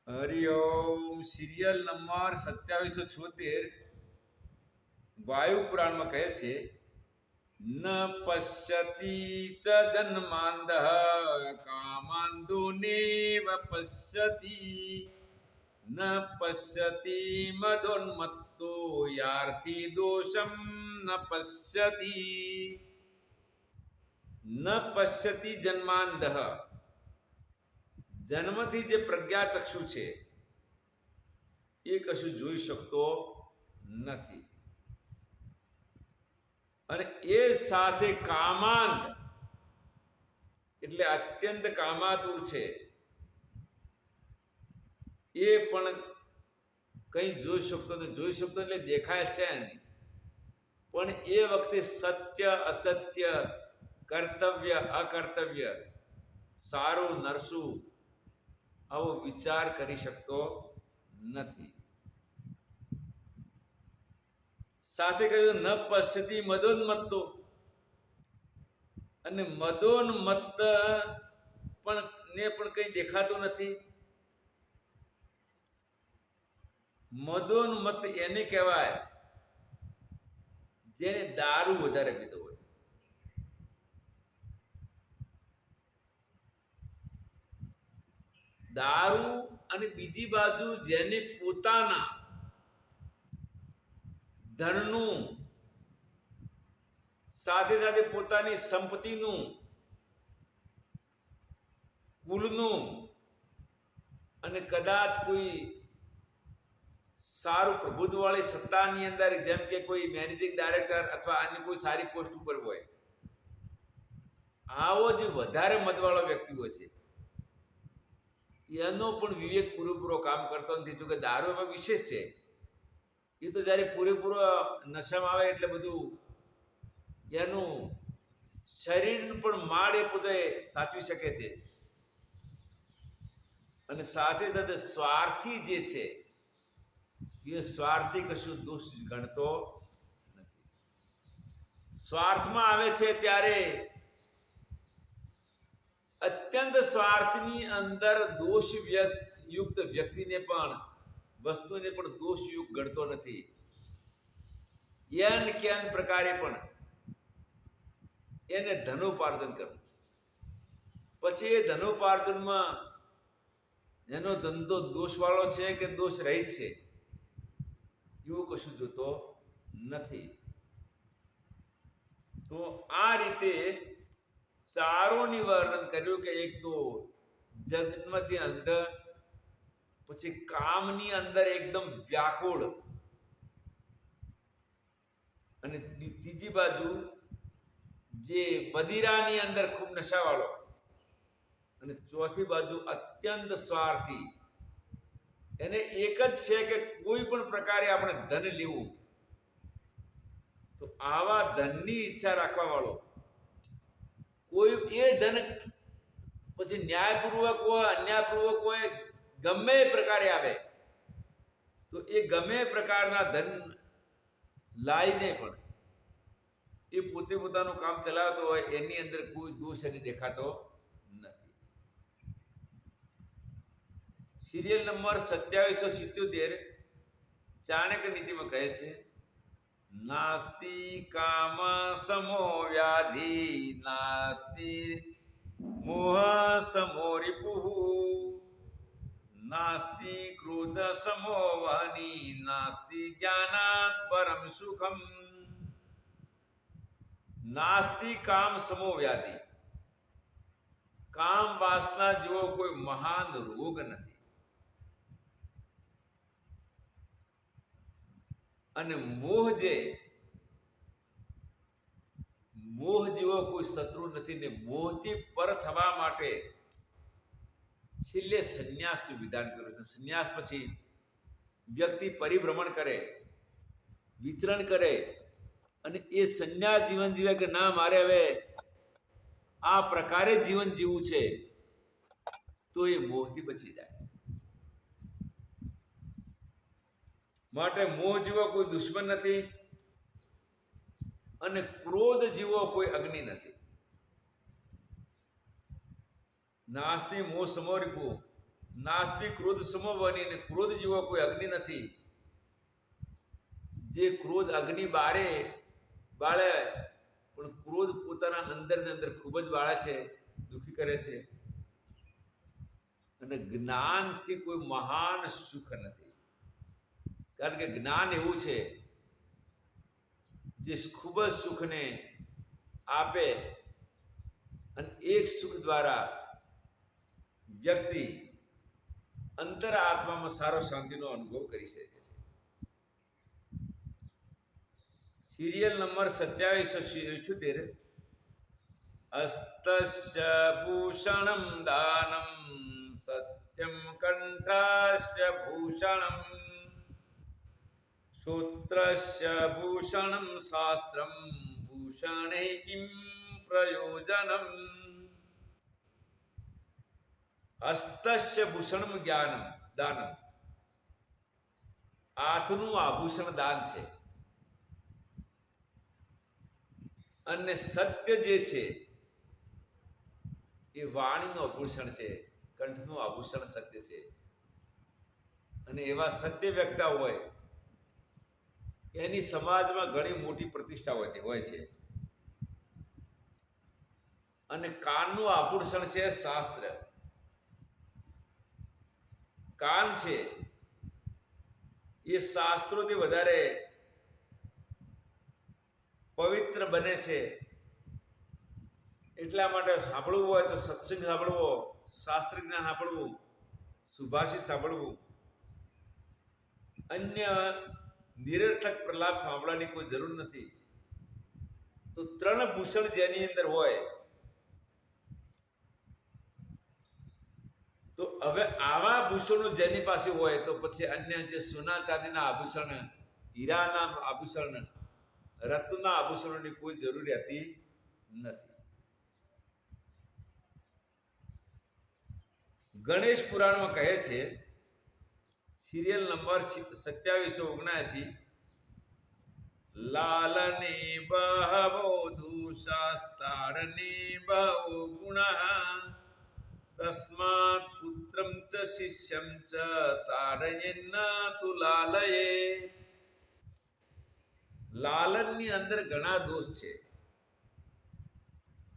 Hariom. Serial number 2776 વાયુ પુરાણમાં કહે છે, ન પશ્યતિ ચ જન્માંધ કામાંદુનેવ પશ્યતિ, ન પશ્યતિ મદોન્મત્તો યાર્થી દોષમ ન પશ્યતિ. ન પશ્યતિ જન્માંધ, જન્મથી જે પ્રજ્ઞાચક્ષુ છે એ કશું જોઈ શકતો નથી. અને એ સાથે કામાંધ એટલે અત્યંત કામાતુર છે, એ પણ કંઈ જોઈ શકતો એટલે દેખાય છે નહીં. પણ એ વખતે સત્ય અસત્ય, કર્તવ્ય અકર્તવ્ય, સારું નરસું આવો વિચાર કરી શકતો નથી. સાથે કહ્યું ન પશ્યતિ મદોન્મત્તો, અને મદોન્મત્ત પણ કંઈ દેખાતું નથી. મદોન્મત્ત એને કહેવાય જેને દારૂ વધારે પીતો હોય. દારૂ અને બીજી બાજુ જેને પોતાના ધનનું સાથે સાથે પોતાની સંપત્તિનું, કુળનું, અને કદાચ કોઈ સારું પ્રભુત્વવાળી સત્તાની અંદર, જેમ કે કોઈ મેનેજિંગ ડાયરેક્ટર અથવા અન્ય કોઈ સારી પોસ્ટ ઉપર હોય, આવો જે વધારે મતવાળો વ્યક્તિઓ છે એનો પણ વિવેક પૂરેપૂરો કામ કરતો નથી. જો કે દારૂ એમાં વિશેષ છે, એ તો જ્યારે પૂરેપૂરો નશામાં આવે એટલે બધું એનું શરીરનું પણ માળ એ પોતે સાચવી શકે છે. અને સાથે સાથે સ્વાર્થી જે છે એ સ્વાર્થી કશું દોષ ગણતો નથી. સ્વાર્થમાં આવે છે ત્યારે અત્યંત સ્વાર્થની અંદર દોષ યુક્ત વ્યક્તિને પણ, વસ્તુને પણ દોષયુક્ત ગણતો નથી. કેન પ્રકારે પણ એને ધનોપાર્જન કરવું, પછી એ ધનોપાર્જનમાં એનો ધંધો દોષવાળો છે કે દોષ રહિત છે એવું કશું જોતો નથી. તો આ રીતે ચારોની વર્ણન કર્યું કે એક તો જન્મથી અંધ, પછી કામની અંદર એકદમ વ્યાકુળ, અને ત્રીજી બાજુ જે બદીરાની અંદર ખૂબ નશાવાળો, અને ચોથી બાજુ અત્યંત સ્વાર્થી. એને એક જ છે કે કોઈ પણ પ્રકારે આપણે ધન લેવું, તો આવા ધનની ઈચ્છા રાખવા વાળો કોઈ, એ ધન પછી ન્યાયપૂર્વક હોય અન્યાયપૂર્વક હોય, ગમે એ પ્રકારે આવે, તો એ ગમે પ્રકારના ધન લાવીને પણ એ પોતે પોતાનું કામ ચલાવતો હોય, એની અંદર કોઈ દોષ એને દેખાતો નથી. સિરિયલ નંબર 2777 ચાણક્ય નીતિમાં કહે છે, નાસ્તિ કામ સમો વ્યાધિ, નાસ્તિ મોહ સમો રિપુઃ, નાસ્તિ ક્રોધ સમો વહની, નાસ્તિ જ્ઞાનાત પરમ સુખમ. નાસ્તિ કામ સમો વ્યાધિ, કામ વાસના જેવો કોઈ મહાન રોગ નથી. અને મોહ જેવો કોઈ શત્રુ નથી. ને મોહથી પર થવા માટે છેલ્લે સંન્યાસનું વિધાન કર્યું છે. સંન્યાસ પછી વ્યક્તિ પરિભ્રમણ કરે, વિચરણ કરે, અને એ સંન્યાસ જીવન જીવે કે ના, મારે હવે આ પ્રકારે જીવન જીવવું છે, તો એ મોહથી બચી જાય. માટે મોહ જેવો કોઈ દુશ્મન નથી, અને ક્રોધ જેવો કોઈ અગ્નિ નથી. નાસ્તિ મોહ સમો રિપુઃ, નાસ્તિ ક્રોધ સમો બનીને ક્રોધ જેવો કોઈ અગ્નિ નથી. જે ક્રોધ અગ્નિ બાળે પણ ક્રોધ પોતાના અંદર ને અંદર ખૂબ જ બાળે છે, દુઃખી કરે છે. અને જ્ઞાનથી કોઈ મહાન સુખ નથી, કારણ કે જ્ઞાન એવું છે જે ખૂબ જ સુખને આપે અને એક સુખ દ્વારા વ્યક્તિ અંતર આત્મામાં સારો શાંતિનો અનુભવ કરી શકે છે. Serial number 2778. અસ્તસ્ય ભૂષણમ દાનમ સત્યમ કંઠસ્ય ભૂષણમ શ્રોત્રસ્ય ભૂષણમ શાસ્ત્રમ ભૂષણે કિમ પ્રયોજનમ. અસ્તસ્ય ભૂષણમ જ્ઞાનમ દાનમ. હાથનું આભૂષણ દાન છે. અને સત્ય જે છે એ વાણીનું આભૂષણ છે, કંઠનું આભૂષણ સત્ય છે. અને એવા સત્ય વ્યક્તા હોય એની સમાજમાં ઘણી મોટી પ્રતિષ્ઠા હોય છે. અને કાનનું આભૂષણ છે શાસ્ત્ર. કાન છે એ શાસ્ત્રોથી વધારે પવિત્ર બને છે. એટલા માટે સાંભળવું હોય તો સત્સંગ સાંભળવો, શાસ્ત્ર જ્ઞાન સાંભળવું, સુભાષિત સાંભળવું. અન્ય નિરર્થક પ્રલાપ સાંભળવાની કોઈ જરૂર નથી. તો ત્રણ ભૂષણ જેની અંદર હોય તો હવે આવા ભૂષણો જેની પાસે હોય તો પછી અન્ય જે સોના ચાંદીના આભૂષણ, હીરાના આભૂષણ, રત્નના આભૂષણોની કોઈ જરૂર રહેતી નથી. ગણેશ પુરાણમાં કહે છે, સિરિયલ નંબર 2779, લાલને બહવો દોષાસ્તારને બહવો ગુણઃ તસ્માત પુત્રમ ચ શિષ્યમ ચ તારયેન્ન તુ લાલયે. લાલનની અંદર ઘણા દોષ છે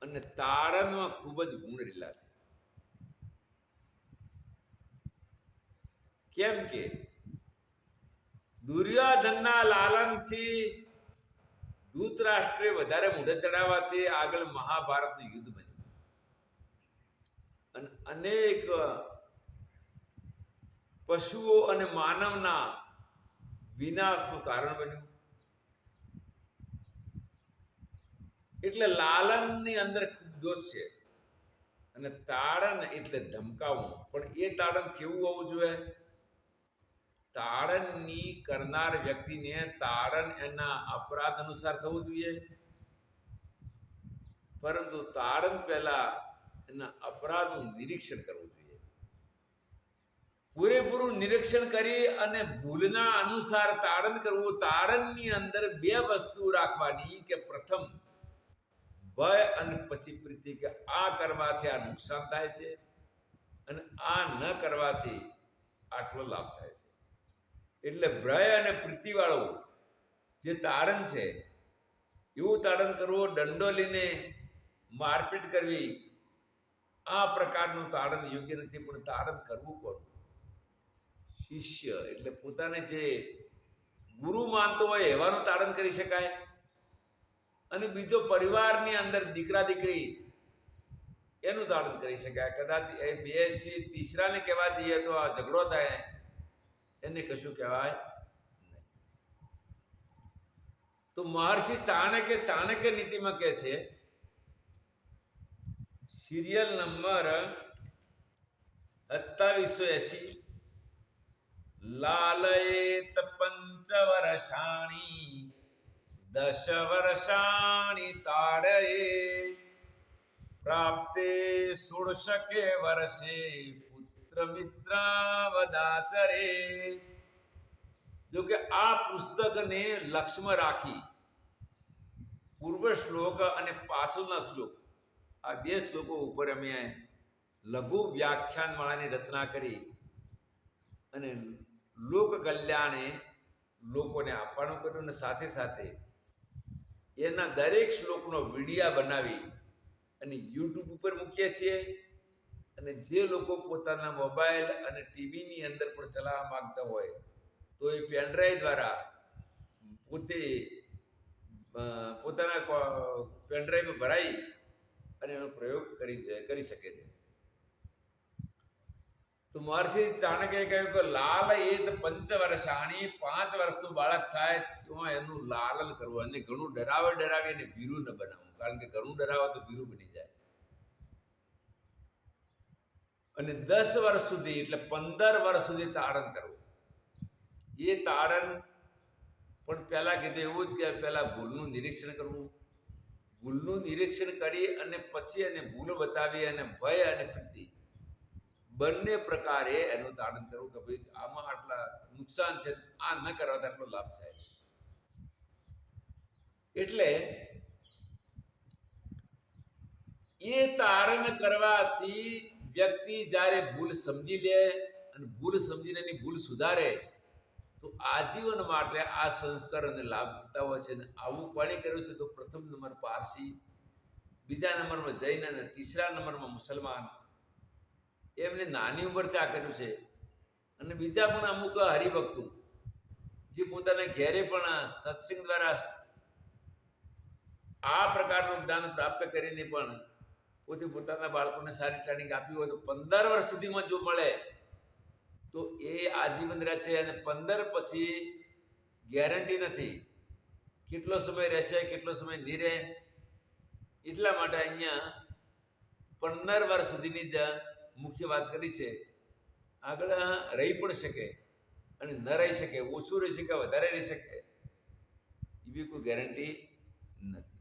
અને તારણમાં ખૂબ જ ગુણ રહેલા છે. કેમ કે દુર્યોધનના લાલનથી ધૃતરાષ્ટ્રે વધારે મોઢે ચડાવવાથી આગળ મહાભારતનું યુદ્ધ બન્યું અને અનેક પશુઓ અને માનવના વિનાશનું કારણ બન્યું. એટલે લાલનની અંદર ખૂબ દોષ છે. અને તાડન એટલે ધમકાવવું, પણ એ તાડન કેવું હોવું જોઈએ? તાડનની કરનાર વ્યક્તિને તાડન એના અપરાધ અનુસાર થવું જોઈએ, પરંતુ તાડન પહેલા એના અપરાધનું નિરીક્ષણ કરવું જોઈએ. પૂરેપૂરું નિરીક્ષણ કરી અને ભૂલના અનુસાર તાડન કરવું. તાડનની અંદર બે વસ્તુ રાખવાની કે પ્રથમ ભય અને પછી પ્રીતિ, કે આ કરવાથી આ નુકસાન થાય છે અને આ ન કરવાથી આટલો લાભ થાય છે. એટલે ભય અને પ્રીતિ વાળું જે તાડન છે એવું તાડન કરવું. દંડો લઈને મારપીટ કરવી, આ પ્રકારનું તાડન યોગ્ય નથી. પણ તાડન કરવું કોણ? શિષ્ય એટલે પોતાને જે ગુરુ માનતો હોય એવાનું તાડન કરી શકાય. અને બીજો પરિવારની અંદર દીકરા દીકરી એનું તાડન કરી શકાય. કદાચ એ બે તીસરાને કહેવા જઈએ તો આ ઝઘડો થાય, એને કશું કહેવાય નહીં. તો મહર્ષિ ચાણક્ય નીતિમાં કહે છે, સિરિયલ નંબર 2780, લાલયેત 5 વર્ષાણી 10 વર્ષાણી તાડયે પ્રાપ્તે 16 વર્ષે પુત્ર મિત્રાવદાચરે. જો કે આ પુસ્તકને લક્ષ્યમાં રાખી પૂર્વ શ્લોક અને પાછળના શ્લોક, આ બે શ્લોકો ઉપર અમે લઘુ વ્યાખ્યાનમાળાની રચના કરી અને લોક કલ્યાણે લોકોને આપવાનું કર્યું અને સાથે સાથે એના દરેક શ્લોકનો વિડીયા બનાવી અને યુટ્યુબ ઉપર મૂકીએ છીએ. અને જે લોકો પોતાના મોબાઈલ અને ટીવીની અંદર પણ ચલાવવા માંગતા હોય તો એ પેનડ્રાઈવ દ્વારા પોતે પોતાના પેનડ્રાઈવમાં ભરાઈ અને એનો પ્રયોગ કરી શકે છે. તો મહર્ષિ ચાણક્યએ કહ્યું કે લાલ એ પંચ વર્ષાણી, 5 વર્ષનું બાળક થાય ત્યાં એનું લાલન કરવું અને ઘણું ડરાવી અને ભીરું ન બનાવવું, કારણ કે ઘણું ડરાવો તો ભીરું બની જાય. અને 10 વર્ષ સુધી એટલે 15 વર્ષ સુધી તાડન કરવું. એ તાડન પણ પહેલા કીધું એવું જ કે પહેલા ભૂલનું નિરીક્ષણ કરવું, ભૂલનું નિરીક્ષણ કરી અને પછી એને ભૂલ બતાવી અને ભય અને પ્રીતિ બંને પ્રકારે એનું તાડન કરવું કે ભાઈ આમાં આટલા નુકસાન છે, આ ન કરવાથી આટલો લાભ થાય. એટલે એ તારણ કરવાથી વ્યક્તિ જ્યારે ભૂલ સમજી લે અને ભૂલ સમજીને એની ભૂલ સુધારે તો આજીવન માટે આ સંસ્કારોને લાભ થતા હોય છે. આવું કોણે કર્યું છે? તો પ્રથમ નંબર પારસી, બીજા નંબરમાં જૈન અને ત્રીજા નંબરમાં મુસલમાન. એમને નાની ઉંમરથી આ કર્યું છે. અને બીજા પણ અમુક હરિભક્તો જે પોતાના ઘેરે પણ સત્સંગ દ્વારા આ પ્રકારનું જ્ઞાન પ્રાપ્ત કરીને પણ પોતે પોતાના બાળકોને સારી ટ્રેનિંગ આપી હોય તો 15 વર્ષ સુધીમાં જો મળે તો એ આજીવન રહેશે. અને 15 પછી ગેરંટી નથી કેટલો સમય રહેશે, કેટલો સમય નહીં રહે. એટલા માટે અહીંયા 15 વર્ષ સુધીની જ મુખ્ય વાત કરી છે. આગળ રહી પણ શકે અને ન રહી શકે, ઓછું રહી શકે, વધારે રહી શકે, એવી કોઈ ગેરંટી નથી.